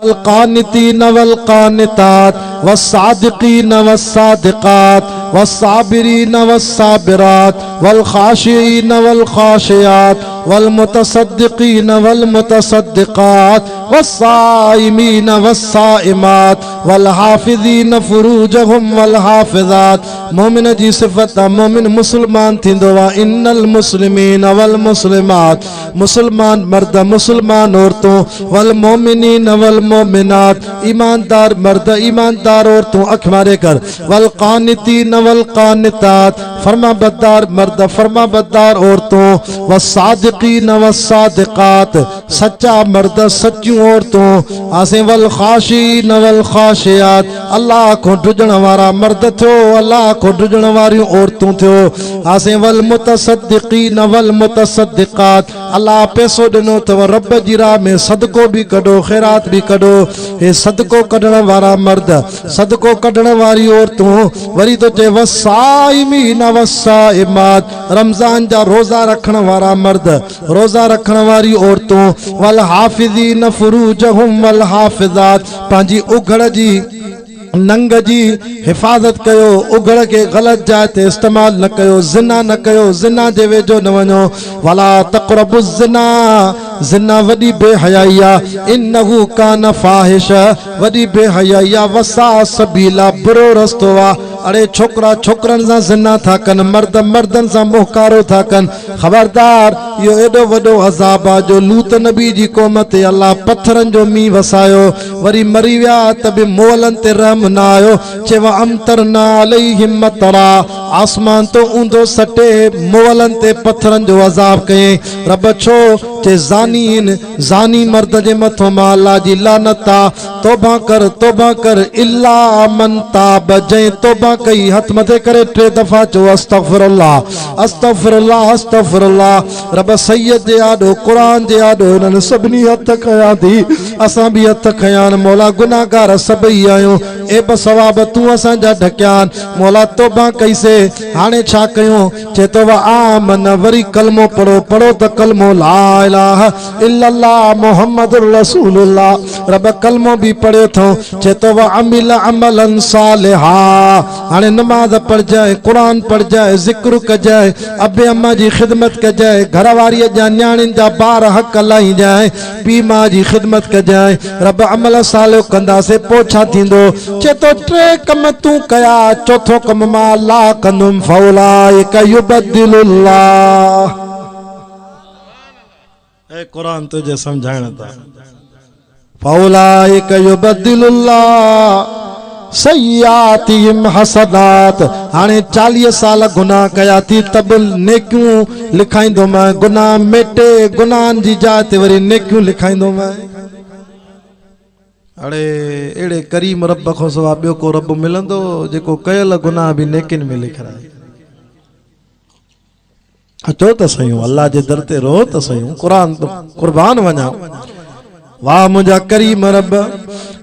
वल्कानितीन वल्कानितात वस्सादिकीन वस्सादिकात वस्साबिरीन वस्साबिरात वल्खाशिईन वल्खाशियात वल्मुतसद्दिकीन वल्मुतसद्दिकात वस्साइमीन वस्साइमात वल्हाफिज़ीन फुरूजहुम वल्हाफिज़ात। मोमिन जी सिफ़त मोमिन मुसलमान थींदो आहे। इन्नल मुस्लिमीन वल मुस्लिमात, मुसलमान मर्द मुसलमान औरतों, वल मोमिनीन वल मोमिनात, ईमानदार मर्द ईमानदार औरतों अख मारे कर, वल कानितीन वल कानितात, फरमाबरदार मर्द फरमाबरदार औरतों, वस्सादिकीन वस्सादिकात, सच्चा मर्द सच्ची औरतों, आसे वल खाशीन वल खाशियात, अल्लाह को ढुजण वारा मर्द थियो, अल्लाह को ढुजण वारी औरतों थियो, आसे वल मुतसद्दिकीन वल मुतसद्दिकात, अल्लाह पैसो दिनो तो रब जी राह में सदको भी कढो खैरात भी कढो। हे सदको कढण वारा मर्द सदको कढण वारी औरतों, वरी तो चे वस्साइमीन वस्साइमात, रमजान जा रोजा रखण वारा मर्द रोजा रखण वारी औरतों, वल हाफिज़ीन फुरूजहुम वल हाफिज़ात, पंहिंजी उघड़ जी नंग जी हिफाजत कयो, उघड़ के गलत जाइ ते इस्तेमाल न कयो, ज़िना न कयो, ज़िना जे वेझो न वञो। वला तक़रबु ज़िना, ज़िना वॾी बेहयाई आहे, इन्नहु कान फाहिश, वॾी बेहयाई आहे, वसा सबीला बुरो रस्तो आहे। अरे छोकरा छोकरनि सां ज़िना था कनि, मर्द मर्दनि सां मुहकारो था कनि, ख़बरदार इहो एॾो वॾो अज़ाब आहे जो लूत नबी जी क़ौम ते अल्लाह पत्थरनि जो मींहुं वसायो, वरी मरी विया त बि मोहलनि ते रहम न आयो। चयो अमतरना अलैहिम मतरा, आसमान तो ऊंधो सटे मोहलनि ते पत्थरनि जो अज़ाब कयईं। रब छो चे ज़ानी मर्द जे मथो मां अल्लाह जी लानत आहे। तौबा कर इल्ला मन ताब, जंहिं तौबा कई हथ मथे करे 3 दफ़ा चो अस्तगफिरुल्लाह अस्तगफिरुल्लाह अस्तगफिरुल्लाह। रब सैयद जे आॾो क़ुरान जे आॾो हिननि सभिनी हथ खयां थी, असां बि हथ खयां आहिनि। मौला गुनाहगार सभई आहियूं, ए बसवाब तूं असांजा ढकिया आहिनि। मौला तौबा कईसे, हाणे छा कयूं? चए तो आमन, वरी कलमो पढ़ो त कलमो ला इलाहा इल्लल्लाह मुहम्मदुर रसूलुल्लाह। रब कलमो भी पढ़े थो, चए तो अमिल अमलन सालिहा। हाणे नमाज पढ़जाए, कुरान पढ़जाए, ज़िक्र कजाए, अबे अम्मा जी ख़िदमत कजाए, घरवारीअ जा न्याणियुनि जा ॿार हक़ लाइ जाए, पीउ माउ जी ख़िदमत कजाए। रब अमल सालियो कंदासीं पोइ छा थींदो? चए तो 3 कम तूं कया, चौथो कम मां ला कंदुमि, फौलाइक युबद्दिलुल्लाह। ए कुरान तुझे समझाइण था, फौलाइक युबद्दिलुल्लाह सय्यातिहिम हसनात। हाणे 40 साल गुनाह कया थी तब नेकियूं लिखाईंदो मैं, गुनाह मेटे गुनाहनि जी जाइ ते वरी नेकियूं लिखाईंदो मैं। अड़े एड़े करीम रब खां सवा ॿियो को रब मिलंदो जेको कयल गुनाह भी नेकिन में लिखाए? अचो त सयूं अल्लाह जे दर ते रो त सयूं, कुरान तो कुर्बान वञा। वाह मुंहिंजा करीम रब,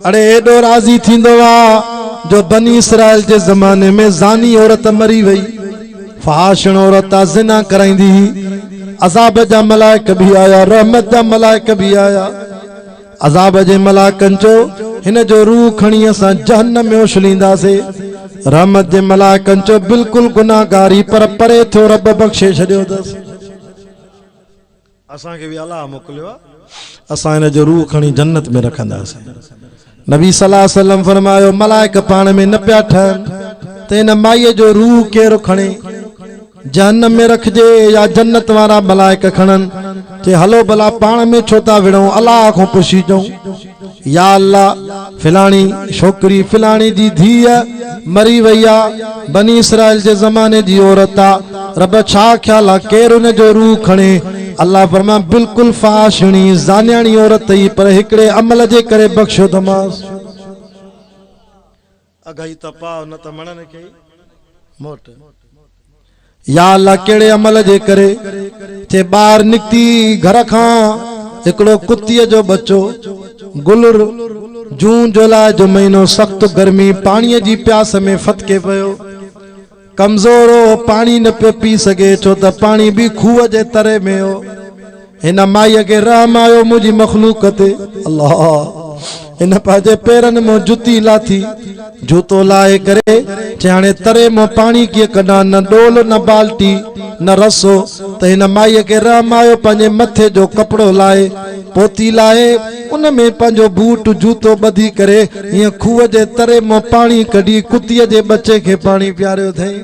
अड़े एॾो राज़ी थींदो आहे जो बनी इसराइल जे ज़माने में ज़ानी औरत मरी वई, फहाशिण औरत ज़िना कराईंदी, अज़ाब जा मलाइक भी आया, रहमत जा मलाइक भी आया। अज़ाब जे मलाइकनि चयो हिन जो रूह खणी असां जहन्नम में उछलींदासीं। रहमत जे मलाइकनि चयो बिल्कुलु गुनाहगारी पर परे थियो, रब बख़्शे छॾियो अथसि। असांखे बि अलाह मोकिलियो आहे, असां हिन जो रूह खणी जन्नत में रखंदासीं। नबी सल्लल्लाहु अलैहि वसल्लम फरमायो मलाइक पाण में न पिया ठहनि त हिन माईअ जो रूह केरु खणे? जहन्नम में रखजे या जन्नत वारा मलाइक खणनि? चे हलो भला पाण में छो था विढ़ूं, अल्लाह को पुछी जाऊं। या अल्लाह फिलाणी छोकरी फिलाणी जी धीअ मरी वई आहे, बनी इसराइल जे ज़माने जी औरत आहे, रब छा ख्याल आहे केरु हुन जो रूह खणे? अल्लाह फरमा बिल्कुलु फाशिणी ज़ान्याणी औरत ही, पर हिकड़े अमल जे करे बख्शो दमास। अगई त पाव न त मणन के मोट। या अल्लाह केड़े अमल जे करे? चे बाहर निकती घर खां हिकड़ो कुत्तीअ जो बच्चो, गुलर जून जुलाई जो महीनो, सख्त गर्मी, पाणीअ जी प्यास में फतके पियो, कमजोर हो, पानी न पे पी सके छो त पानी भी खूह जे तरे में हो। हिन माईअ खे रहम आयो मुंहिंजी मखलूक ते। अल्लाह इन पाजे पेरन में जुती लाथी जूतो लाए करे चाणे तरे में पानी के कढा न डोल न बाल्टी न रसो त इन माई के रहम आयो पंजे मथे जो कपड़ो लाए पोती लाए उन में पंजो बूट जूतो बधी करे ये खूह जे तरे में पानी कढी कुतीअ जे बच्चे के पानी पियारियो थई।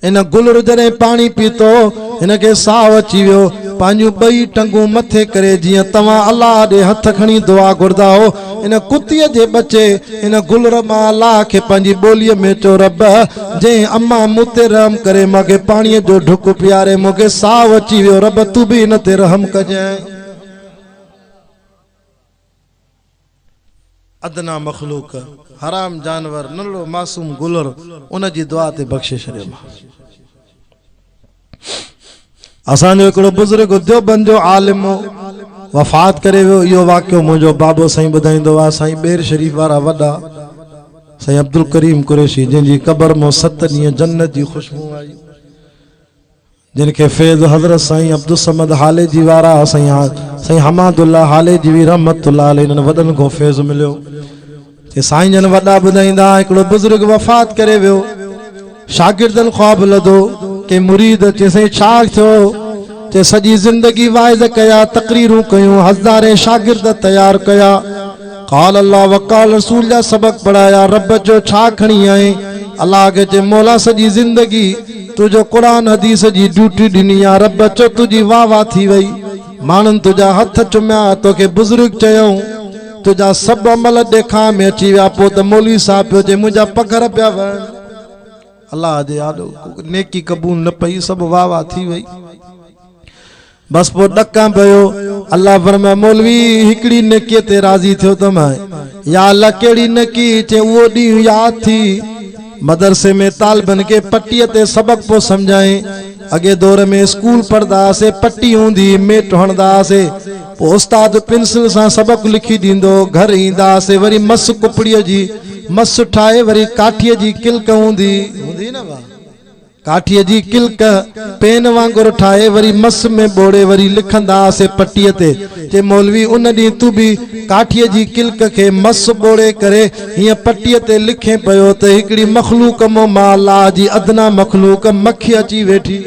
इन गुलर जने पानी पीतो इनके साव अची वियो पांजू बई टंगू मथे करे जिया तवा अल्लाह दे हथ खणी दुआ घुरदा हो इन कुतीअ जे बच्चे इन गुलर मां अल्लाह के पंजी बोलीअ में चो रब जे अम्मा मुते रहम करे मूंखे पानी जो ढुक पियारे मूंखे साव अची वियो रब तू भी इन ते रहम कजाए। अदना मखलूक हराम जानवर नलो मासूम गुलर उन जी दुआ ते बख्शे छड़ियो। असांजो हिकिड़ो बुजुर्ग देवबंद जो आलिम वफ़ात करे वियो। इहो वाक़ियो मुंहिंजो बाबो साईं ॿुधाईंदो आहे। साईं बेर शरीफ वारा वॾा साईं अब्दुल करीम कुरैशी जंहिंजी क़बर में 7 ॾींहं जन्नत जी ख़ुशबू आई, जिनके फैज़ हज़रत साईं अब्दुल समद हाले जी वारा साईं हमादुल्ला हाले जी भी रहमतुल्लाह अलैहि इन्हनि वॾनि खां फैज़ मिलियो। ते साईं जन वॾा ॿुधाईंदा हिकिड़ो बुज़ुर्ग वफ़ात करे वियो। शागिर्दनि ख्वाब लधो के मुरीद चेसई छा थियो चे सजी जिंदगी वाइज़ कया तकरीरूं कयूं हज़ारे शागिर्द तैयार कया क़ाल अल्लाह वक़ाल रसूल जा सबक पढ़ाया रब जो छा खणी आए अल्लाह के चे मौला सजी जिंदगी तुझो कुरान हदीस जी ड्यूटी ॾिनी आ रब चो तुझी वाह वाह थी वई मानन तुझा हथ चुमिया तोखे बुजुर्ग चयऊं तुझा सब अमल देखा में अची विया पो त मौलवी साहब पियो चे मुंहिंजा पघर पिया वहन अल्लाह जे आॾो नेकी क़बूल न पई सब वाह वाह थी वई। बस पो डका पयो अल्लाह फरमाए मौलवी हिकड़ी नेकी ते राजी थियो त मां या अल्लाह केड़ी नेकी चे वो डी याद थी मदरसे में तालिबन के पट्टी ते सबक पो समझाए अगे दौर में स्कूल पढ़दा से पट्टी होंदी मेट हणदा से पो उस्ताद पेंसिल सा सबक लिखी दींदो घर ईंदा से वरी मस कुपड़ीअ जी मस ठाए वरी काठीअ जी किलक होंदी ना बा काठीअ जी किलक पेन वांगुरु ठाए वरी मस में बोड़े वरी लिखंदा से पट्टीअ ते जे मौलवी उन ॾींहुं तू भी काठीअ जी किलक के मस बोड़े करे हीअं पट्टीअ ते लिखे पियो त हिकिड़ी मखलूक मां अल्लाह जी अदना मखलूक मक्खी अची वेठी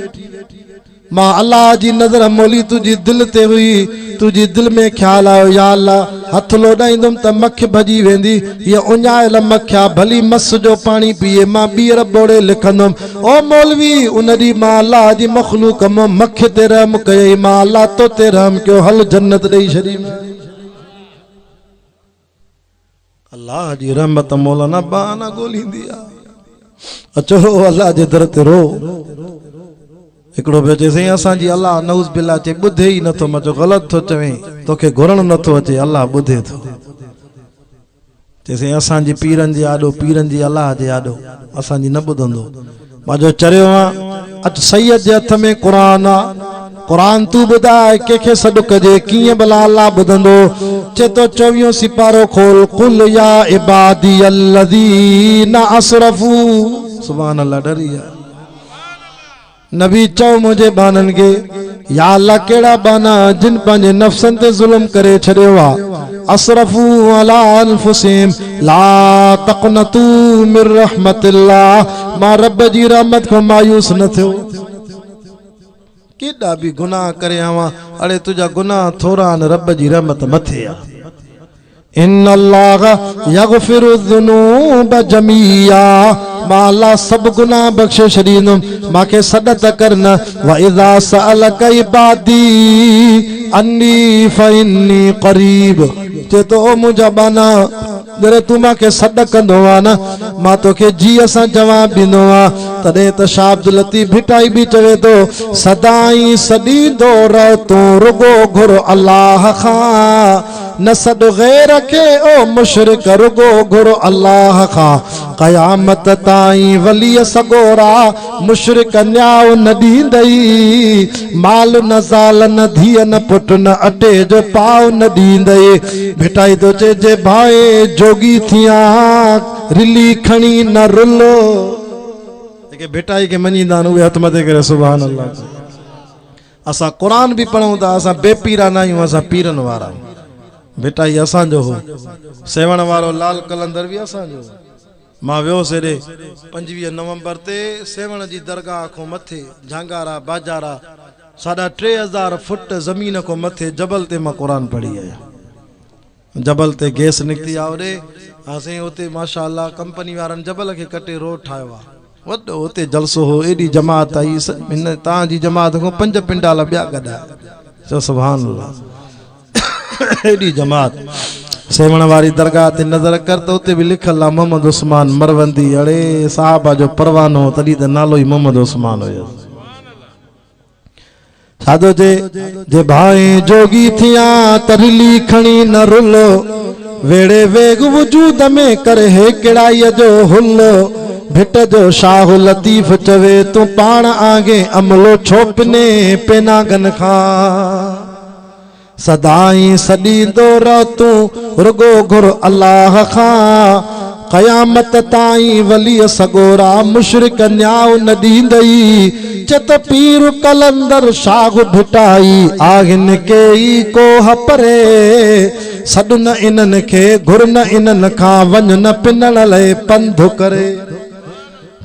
मां अल्लाह जी नज़र मौली तुझी दिल ते हुई तुझी दिल में ख्याल आयो या अल्लाह हथ लोडाईंदुमि त मख भजी वेंदी ये उञायल मखिया भली मस जो पानी पिए मां ॿीहर बोड़े लिखंदुमि ओ मौलवी उन ॾींहुं मां अल्लाह जी मखलूक मां मख ते रहम कयई मां अल्लाह तो ते रहम कयो हल जन्नत ॾेई छॾी अल्लाह जी रहमत मौलाना बहाना ॻोल्हींदी आहे अचो अल्लाह जे दर ते रो हिकिड़ो पियो चए साईं असांजी अल्लाह नऊज़ बिल्ला चे ॿुधे ई नथो मां चयो ग़लति थो चवे तोखे घुरण नथो अचे अल्लाह ॿुधे थो चए साईं असांजी पीरनि जे आॾो पीरनि जी अल्लाह जे आॾो असांजी न ॿुधंदो मां जो चरियो आहे अच सैयद जे हथ में क़ुरान आहे क़ुरान तू ॿुधाए कंहिंखे सॾु कजे कीअं भला अल्लाह ॿुधंदो चे तो 24 सिपारो खोल कुल या इबादी अल्लज़ीना असरफू सुभान अल्लाह डरी आहे नबी चो मुझे बानन के या अल्लाह केड़ा बाना जिन पंजे नफ्सन ते जुल्म करे छड़ियो आ असरफू अला अनफुसिम ला तक़नतू मिर रहमतिल्लाह मा रब जी रहमत को मायूस न थियो केड़ा भी गुनाह करे आवा अरे तुझा गुनाह थोड़ा न रब जी रहमत मथे आ इन अल्लाह यगफिरु ज़ुनूब जमीया मां अल्लाह सब गुनाह बख्शे छड़ींदुम माके सदत करना व इज़ा सअलक इबादी अन्नी फइन्नी करीब ते तो मुंहिंजा बाना जरे तू माके सॾ कंदो आ न मां तोखे जी असां जवाब ॾींदो आ तॾहिं त शाह अब्दुल लतीफ़ भिटाई भी चवे तो सदाई सॾींदो रह तूं रुगो घुर अल्लाह खां न सॾ गैर खे ओ मुशरिक रुगो घुर अल्लाह खां क़यामत ताईं वलीअ सगोरा मुशरिक न्याउ न ॾींदई माल न ज़ाल न धीअ न पुट न अटे जो पाव न ॾींदई भिटाई तो चए जे भाए जोगी थिया रिली खणी न रुलो के भिटाई के मञींदा आहिनि उहे हथ मथे करे सुभान अल्लाह असां क़ुरान भी पढ़ूं था असां बेपीरा न आहियूं असां पीरनि वारा बेटा ही असांजो हो, सेवण वारो लाल कलंदर भी असांजो। मां वियोसि हेॾे 25 नवंबर ते सेवण जी दरगाह खां मथे झांगारा बाजारा 3500 फुट ज़मीन को मथे जबल ते मां क़ुरान पढ़ी आया। जबल ते गैस निकती आ ओॾे असीं उते माशाअल्लाह कंपनी वारनि जबल खे कटे रोड ठाहियो आहे। वॾो उते जलसो हो, एॾी जमात आई। हिन तव्हांजी जमात खां 5 पिंडाल ॿिया गॾा। चओ सुभान अल्लाह। एॾी जमात सेवण वारी दरगाह ते नज़र कर त उते बि लिखल आहे मोहम्मद उस्मान मरवंदी। अड़े साहबा जो परवानो तॾहिं त नालो ई मोहम्मद उस्मान हुयो। साधो जे भाई जोगी थिया तरली खणी न रुलो, वेड़े वेग वजूद में करे हे किड़ाई जो हुल्लो। भिट जो शाह लतीफ चवे तू पाण आगे अमलो छोपने पेनागन खां। सदाई सदींदो रह तू रुगो घुर अल्लाह खां। क़यामत ताईं वली सगोरा मुशरिक न्याउ न ॾींदई। चत पीर कलंदर शाह भिटाई आहिन के ई कोह परे। सॾ न इन्हनि खे घुर न इन्हनि खां वञ न पिनण लाइ पंधु करे।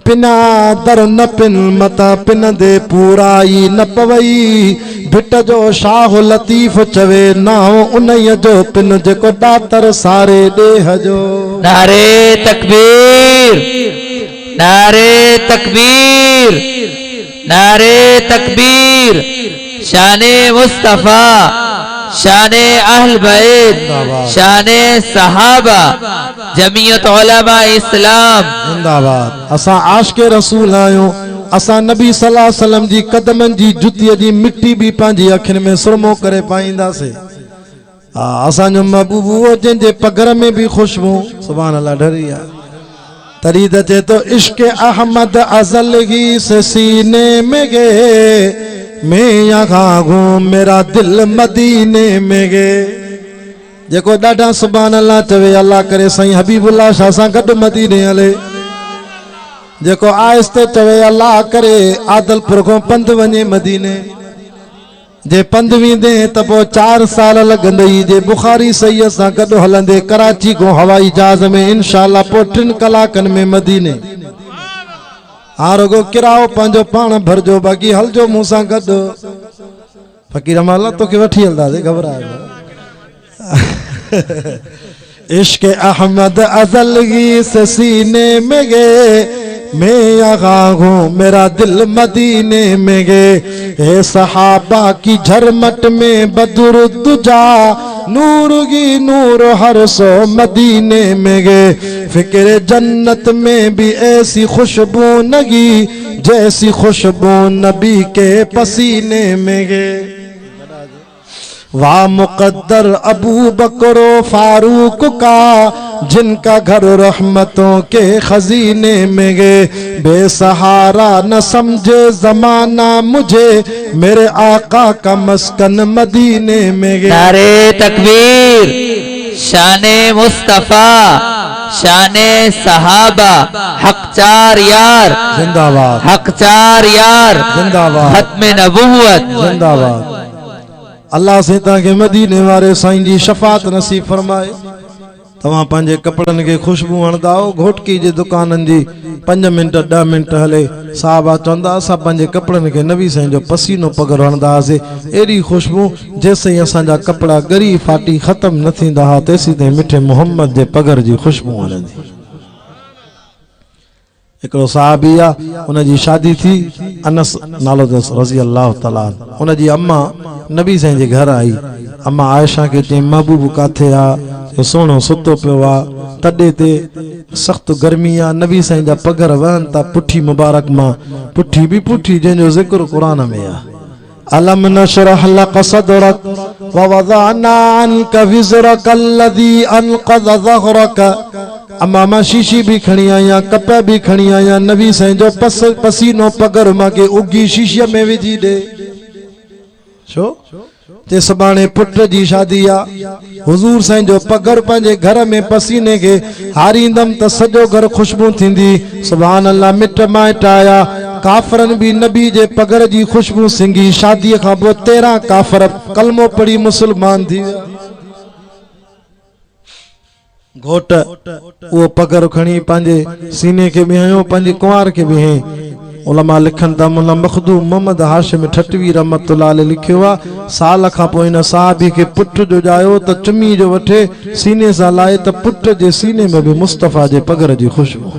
पिना दर न पिन मत पिन दे पूराई न पवई। भिट जो शाह लतीफ चवे नाओ उन्हीअ जो पिन जेको दातर सारे ॾेह जो। नारे तकबीर, नारे तकबीर, नारे तकबीर। शाने मुस्तफा, शाने अहल बैत, शाने सहाबा, जमीयत उलमा इस्लाम जिंदाबाद। असां आशिक़े रसूल आहियूं। असां नबी सल्लल्लाहु अलैहि वसल्लम जी कदमनि जी जुतीअ जी मिट्टी भी पंहिंजी अखियुनि में सुरमो करे पाईंदासीं। असांजो महबूब उहो जंहिंजे पगर में भी खुशबू सुभान अल्लाह ढरी आहे। तॾहिं त चए तो इश्क अहमद अज़ल ही से सीने में गे। मैं यहाँ हूँ मेरा दिल मदीने में गे। जेको ॾाढा सुभान अल्लाह चवे अल्लाह करे साईं हबीबुल्लाह शाह सां गॾु मदीने हले। जेको आहिस्ते चवे अल्लाह करे आदलपुर खां पंधु वञे मदीने। जे पंधु वेंदे त पोइ 4 साल लॻंदई। जे बुखारी सही सां गॾु हलंदे कराची खां हवाई जहाज़ में इंशाअल्लाह पोइ 3 कलाकनि में मदीने। हाँ रुगो किराओ पंहिंजो पाण भरजो, बाक़ी हलजो मूं सां गॾु। फ़कीर माला तोखे वठी हलंदासीं, घबराए। इश्क अहमद अज़ल ही से सीने में गे। मैं यहाँ हूँ मेरा दिल मदीने में गे। हे सहाबा की झरमट में बदर दुजा। नूर की नूर हर सो मदीने में गे। फिक्र जन्नत में भी ऐसी खुशबू नगी जैसी खुशबू नबी के पसीने में गे। वाह मुकद्दर अबू बकरो फारूक का जिनका घर रहमतों के खजीने में गे। बेसहारा न समझे जमाना मुझे मेरे आका का मस्कन मदीने में गे। नारे तकबीर, शाने मुस्तफा, शाने सहाबा, हक 4 यार जिंदाबाद, हक 4 यार जिंदाबाद, खत्म नबूवत जिंदाबाद। अल्लाह से तव्हांखे मदीने वारे साईं जी शफ़ात नसीब फरमाए। तव्हां पंहिंजे कपड़नि खे खुशबू हणंदा हो। घोटकी जे दुकाननि जी 5 मिंट 10 मिंट हले। साहबा चवंदा असां पंहिंजे कपड़नि खे नबी साईं जो पसीनो पगर हणंदा हुआसीं। एॾी खुशबू जेसिताईं असांजा कपड़ा ॻरी फाटी ख़तम न थींदा हुआ तेसीं ताईं मिठे मोहम्मद जे पगर जी खुशबू हलंदी। हिकिड़ो साहबी आहे, उनजी शादी थी। अनस नालो अथसि रज़ी अल्लाह ताला। उनजी अम्मा नबी साईं जे घर आई। अम्मा आयशा खे चई महबूब काथे आहे? सोनो सुतो पियो आहे। तॾे ते सख़्त गर्मी आहे। नबी साईं जा पगर वहनि था पुठी मुबारक मां। पुठी बि पुठी जंहिंजो ज़िक्र क़ुरान में आहे। अलम नशरह लक सदरक व वज़अना अन्का विज़रक अल्लज़ी अनक़ज़ ज़हरक। अम्मा मां शीशी भी खणी आया, कप भी खणी आया। नबी साईं जो पसीनो पगर मांखे उगी शीशीअ में विझी ॾे। छो ते सुभाणे पुट जी शादी आहे। हुज़ूर साईं जो पगर पंहिंजे घर में पसीने खे हारींदमि त सॼो घर खुशबू थींदी। सुभान अल्लाह। मिट माइट आया। काफ़रनि भी नबी जे पगर जी खुशबू सिंगी। शादीअ खां पोइ 13 काफ़र कलमो पढ़ी मुसलमान थी विया। घोट वो पगर खणी पंहिंजे सीने के बिहायो पंहिंजे कुंवार के बिहे उलमा लिखन था मुल्ला मखदूम मोहम्मद हाशिम ठटवी रहमतुल्लाह अलैह लिखियो आहे साल खां पोइ हिन साहबी खे पुट जो ॼायो त चुमी जो वठे सीने सां लाए त पुट जे सीने में बि मुस्तफ़ा जे पगर जी खुशबू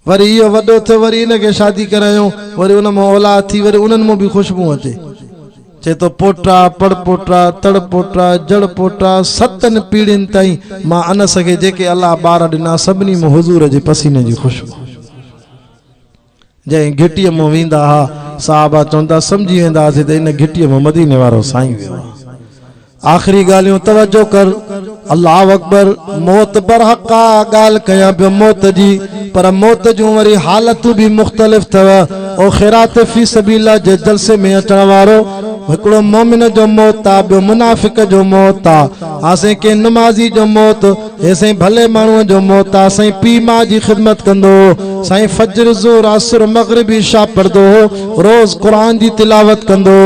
वरी इहो वॾो थियो वरी इनखे शादी करायो वरी उन मां औलाद थी वरी उन्हनि मां बि खुशबू अचे चे तो पोटा पड़ पोटा तड़ पोटा जड़ पोटा 7 पीढ़ियुनि ताईं मां अन सके जेके अल्लाह ॿार ॾिना सभिनी में हुजूर जे पसीने जी खुशबू जंहिं घिटीअ मां वेंदा हा साहबा चवंदा सम्झी वेंदासीं त इन घिटीअ मां मदीने वारो साईं वियो आहे आखिरी ॻाल्हियूं तवजो कर अल्लाह अकबर मौत बरहक़ ॻाल्हि कयां पियो मौत जी पर मौत जूं वरी हालतूं बि मुख़्तलिफ़ अथव ओ ख़ैरात फी सबीला जे जलसे में अचण वारो हिकिड़ो मोमिन जो मौत आहे ॿियो मुनाफ़िक जो मौत आहे असां के नमाज़ी जो मौत असां भले माण्हूअ जो मौत आहे साईं पीउ माउ जी ख़िदमत कंदो साईं फजर ज़ोर असर मग़रिब इशा पढ़ंदो रोज़ क़ुरान जी तिलावत कंदो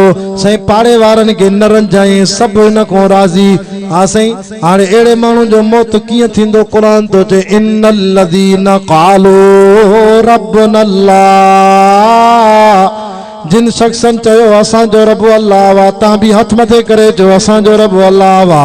साईं पाड़े वारनि खे न रंजाए सभु हिन खां राज़ी हा साईं हाणे अहिड़े माण्हू जो मौत कीअं थींदो क़ुरान थो चए इन्नल लज़ीना क़ालू रब्बुनल्लाह जिन शख्सन चयो असांजो रब अल्लाह वा तव्हां बि हथ मथे करे चयो असांजो रब अल्लाह वा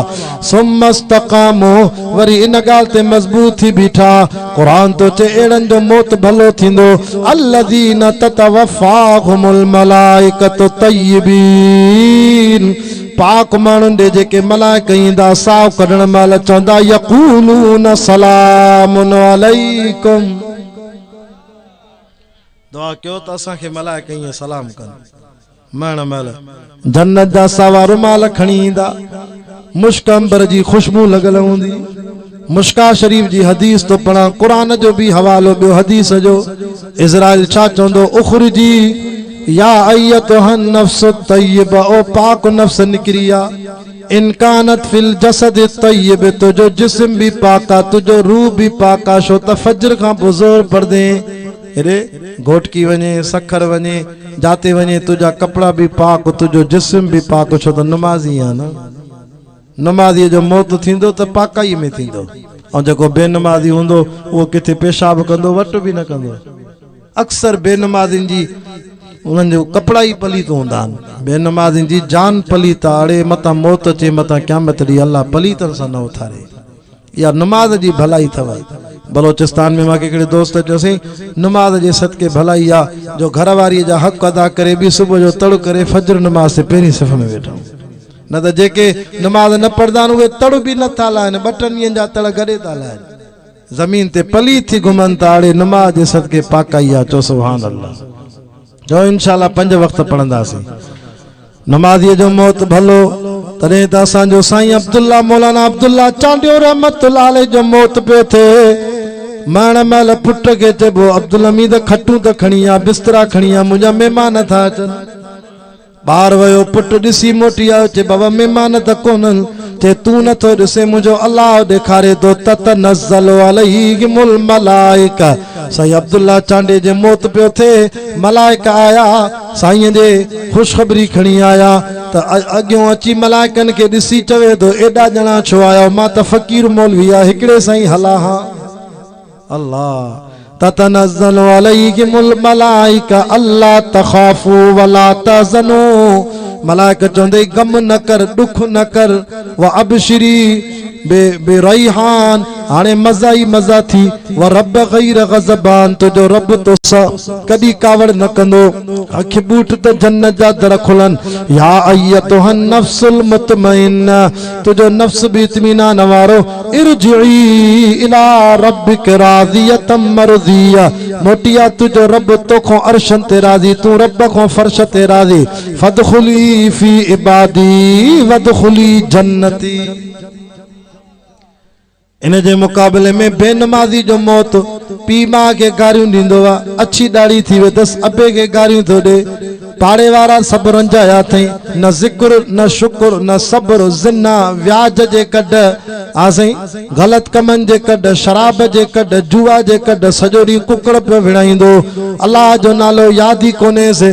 सुमस्तकामो वरी इन ॻाल्हि ते मज़बूत थी बीठा क़ुरान तो चए अहिड़नि जो मौत भलो थींदो अल्लज़ीना ततवफ़ाहुमुल मलाइकतु तय्यबीन पाक माण्हुनि ॾे जेके मलाइक ईंदा साहु कढण महिल चवंदा यक़ूलून सलामुन अलैकुम दुआ कयो त असांखे मलाइक ईअं सलाम कनि मरण महिल जन्नत जा सावा रुमाल खणी ईंदा मुश्क अंबर जी खुशबू लॻल हूंदी मुश्का शरीफ जी हदीस तो पढ़ा क़ुरान जो भी हवालो ॿियो हदीस जो इज़राइल छा चवंदो उखरुजी या अय्यतुहन नफ्स तय्यबा ओ पाक नफ्स निकरी आ इन कानत फिल जसद तय्यब तुझो जिस्म भी पाका तुझो रूह भी पाका शो त फजर खां बुज़ुर्ग पढ़दे रे घोटकी वने सखर वने जाते वने तुझा कपड़ा भी पाक तुझो जिस्म भी पाक छो त नमाज़ी आ न नमाज़ी जो मौत थींदो त पाकाई में थींदो और जेको बेनमाज़ी हुंदो वो किथे पेशाब कंदो वट भी न कंदो अक्सर बेनमाज़िन जी उन्हनि जो कपड़ा ही पलीत हूंदा आहिनि बेनमाज़िन जी जान पलीत अड़े मता मौत अचे मता क़यामत ॾींहुं अल्लाह पलीतनि सां न उथारे या नमाज जी भलाई अथव बलोचिस्तान में मूंखे हिकिड़े दोस्त चयोसीं नमाज जे सदके भलाई आहे जो घरवारीअ जा हक़ अदा करे बि सुबुह जो तड़ करे फजर नमाज ते पहिरीं सफ़ में वेठा न त जेके नमाज न पढ़ंदा आहिनि उहे तड़ बि नथा लाहिनि 2 ॾींहंनि जा तड़ गॾे था लाहिनि ज़मीन ते पलीत थी घुमनि था अड़े नमाज जे सदके पाकाई आहे चओ सुभान अल्लाह जो इंशाअल्लाह 5 वक़्त पढ़ंदासीं नमाज़ीअ जो मौत भलो तॾहिं त असांजो साईं अब्दुल्ला मौलाना अब्दुल्ला चांडियो रहमतुल्लाह अलैह जो मौत पियो थिए मरण महिल पुट खे चइबो अब्दुल हमीद खटूं त खणी आ बिस्तरा खणी आ मुंहिंजा महिमान था अचनि ॿार वियो पुट ॾिसी मोटी आयो चए बाबा महिमान त कोन्हनि चए तूं नथो ॾिसे मुंहिंजो अल्लाह ॾेखारे थो ततनज़्ज़लु अलैहिमुल मलाइका साईं अब्दुल्ला चांडे जे मौत पियो थिए मलाइका आया साईं जे ख़ुशख़बरी खणी आया त अॻियों अची मलाइकनि खे ॾिसी चवे थो एॾा ॼणा छो आया मां त फ़क़ीर मौलवी आहे हिकिड़े साईं हला हा अल्लाह ततनज़्ज़लु अलैहिमुल मलाइका अल्ला तख़ाफू वला तहज़नू मलाइका चवंदे गम न कर दुख न कर व अबशिरी बे रैहान हाणे मज़ा ही मज़ा थी व रब गैर गज़बान तुझो रब तो कदी कावड़ न कंदो अख बूट त जन्नत जा दर खुलनि या अय्यतुहन नफ्सुल मुतमइन्ना तुझो नफ्स भी इत्मीनान वारो इरजिई इला रब्बिक राज़ियतम मरज़िया मोटिया तुझो रब तोखो अर्शन ते राज़ी तू रब को फर्श ते राज़ी फदखुली फी इबादी वदखुली जन्नती इन जे मुकाबले में बेनमाज़ी जो मौत पी मां के गारियूं ॾींदो आहे अच्छी दाढ़ी थी वे दस अबे के गारियूं थो ॾे पाड़े वारा सब रंजाया थई न जिक्र न शुक्र न सब्र जिन्ना व्याज जे कड आसई गलत कमन जे कड शराब जे कड जुआ जे कड सजोरी कुकड़ पे विणाईंदो अल्लाह जो नालो याद ही कोने से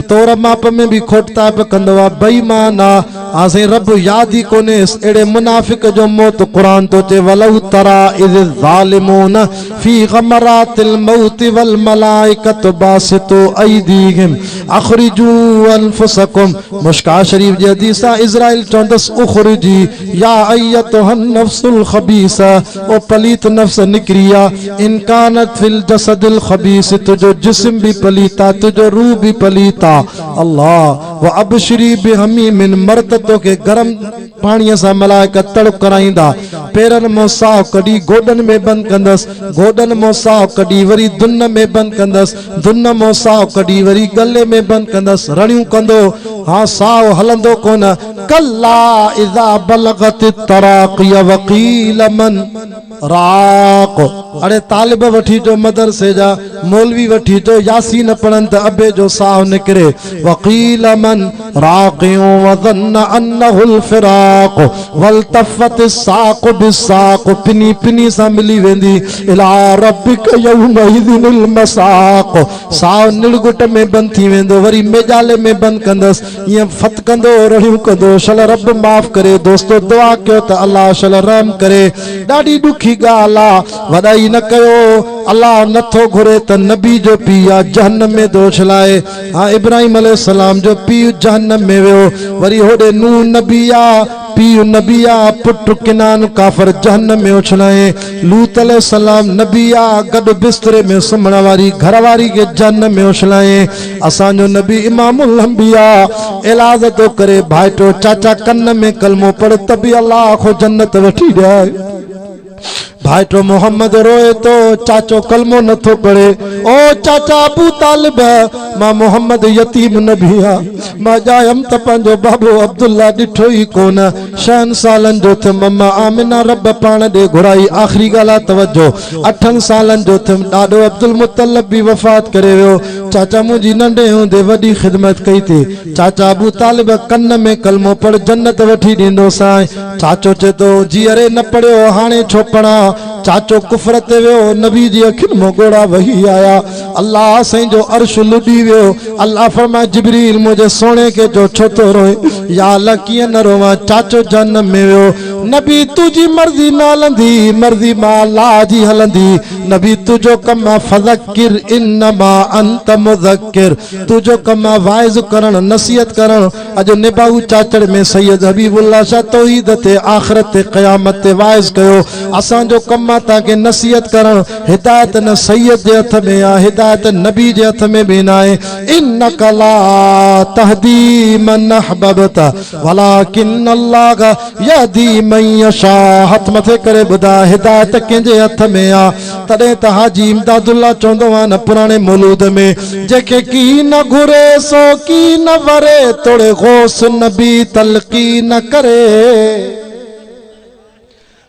तोर माप में भी खोटता पे कंदवा बेईमान आसई रब याद ही कोने एड़े मुनाफिक जो मौत कुरान तो चे वलौ तरा इज़ ज़ालिमून फी गमरातिल मौत वल मलाइकतु बासितु ऐदीहिम अखरिजू अनफुसकुम मुश्का शरीफ जी हदीस इज़राइल चौंदस उखरिजी या अय्यतुहन नफ्सुल खबीसा ओ पलीत नफ्स निकरिया इन कानत फिल जसदिल खबीस तुझो जिस्म भी पलीता तुझो रूह भी पलीता अल्लाह व अबशरी बिहमीमिन मर्द तो के गरम पानी से मलाइका तड़प कराइंदा पेरन मोसाह कडी गोडन में बंद कंदस गोडन मोसाह कडी वरी दुन में बंद कंदस दुन मोसाह कडी वरी गले में बंद कंदस रणियूं कंदो हाँ साव हलंदो कोन कल्ला इज़ा बलगत तराक़ी वक़ील मन राक़ अरे तालिब वठी जो मदरसे जा मौलवी वठी जो यासीन पढ़न त अबे जो साव निकरे वक़ील मन राक़ियों वज़न्न अन्नहुल फ़िराक़ वल्तफ़त साक़ बिसाक़ पिनी पिनी सा मिली वेंदी इला रब्बिक यौमइज़िनिल मसाक़ साव निड़गुट में बंद थी वेंदो वरी मेजाले में बंद कंदस ये फत कंदो रहियूं कंदो शल रब माफ़ करे दोस्तो दुआ कयो त अल्लाह शल रहम करे ॾाढी ॾुखी ॻाल्हि आहे वॾाई न कयो अल्लाह नथो घुरे त नबी जो पीउ आहे जहन्नम में थो छलाए हाँ इब्राहिम अलैहिस्सलाम जो पीउ जहन्नम में वियो वरी होॾे नूह नबी आहे पीउ नबी आहे पुट किनान काफर जहन्नम में उछलाए लूत अलैहिस्सलाम नबी आहे गॾु बिस्तरे में सुम्हण वारी घरवारी के जहन्नम में उछलाए असांजो नबी इमामुल अंबिया इलाज तो करे भाइटो चाचा कन्न में कलमो पढ़ त बि अल्लाह खो जन्नत वठी ॾियाए भाइटो मोहम्मद रोए तो चाचो कलमो नथो पढ़े ओ चाचा अबू तालिब मां मोहम्मद यतीम न बिया मां जायम त पंहिंजो बाबो अब्दुल्ला ॾिठो ई कोन 6 सालन जो थ मम्मा आमिना रब पाण ॾे घुराई आखिरी ॻाल्हि तवज्जो 8 सालन जो थ ॾाॾो अब्दुल मुतलब भी वफ़ात करे वियो चाचा मुंहिंजी नंढे हूंदे वॾी ख़िदमत कई थी चाचा अबू तालिब कन्न में कलमो पढ़ जन्नत वठी ॾींदो साईं चाचो चए थो जीअरे न पढ़ियो हाणे छो पढ़ा चाचो कुफर ते वियो नबी जी अखियुनि मां ॻोढ़ा वही आया अल्लाह साईं जो अर्श लुॾी वियो अल्लाह फरमाए जिब्रील मुंहिंजे सोणे के जो छो थो रोए या अल्लाह कीअं न रोवां चाचो जन्नम में वियो नबी तुंहिंजी मर्ज़ी न हलंदी मर्ज़ी मां अल्लाह जी हलंदी नबी तुंहिंजो कमु आहे फज़किर इन्नमा अंत मुज़किर तुंहिंजो कमु आहे वाइज़ करणु नसीहत करणु अॼु निबाहू चाचड़ में सैयद हबीबुल्लाह शाह तौहीद ते आख़िरत ते क़यामत ते वाइज़ कयो असांजो कमु ताके नसीहत करण हिदायत न सैयद जे हथ में आ हिदायत नबी जे हथ में भी ना है इन्नक ला तहदी मन अहबबता वलाकिन अल्लाह यहदी मन यशा हथ मथे करे बुधा हिदायत केंजे हथ में आ तडे त हाजी इमदादुल्लाह चोंदो आ न पुराने मौलूद में जेके की न घुरे सो की न वरे तोड़े गौस नबी तलकी न करे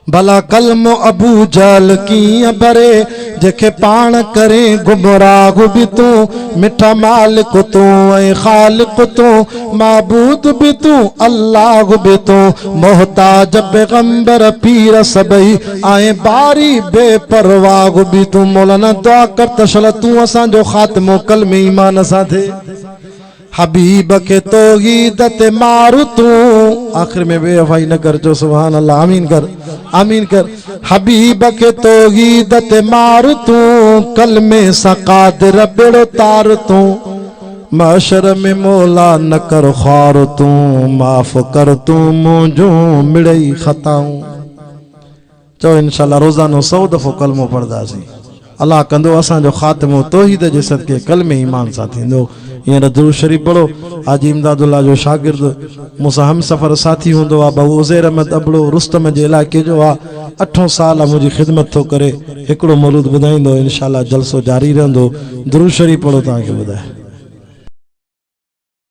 भला कलम अबू जल की बरे जेके पान करे गुमराह भी तू मिठा मालिक तू ऐ खालिक तू माबूद भी तू अल्लाह भी तू मोहताज पैगंबर पीर सबई आए बारी बेपरवाह भी तू मौलाना दुआ कर तशल तू असा जो खात्मो कलमे ईमान सा थे हबीब के तौहीद ते मारू तू आखिर में बेवफाई न कर जो सुभान अल्लाह आमीन कर हबीब के तौहीद ते मारू तू कलमे सा कादिर बेड़ो तार तू माशर में मौला न कर ख्वार तू माफ कर तू मुझो मिड़ई खताऊं चो इंशाल्लाह रोजानो 100 दफो कलमो पढ़दासी अल्लाह कंदो असांजो खात्मो तौहीद जे सदके कलमे ईमान सा थींदो हींअर दुरूद शरीफ पढ़ो हाजी इमदादुल्लाह जो शागिर्द मूंसां हम सफ़र साथी हूंदो आहे बाबू उज़ैर अहमद अबड़ो रुस्तम जे इलाइक़े जो आहे 8 साल मुंहिंजी ख़िदमत थो करे हिकिड़ो मौलूद ॿुधाईंदो इंशाअल्लाह जलसो जारी रहंदो दुरूद शरीफ पढ़ो तव्हांखे ॿुधाए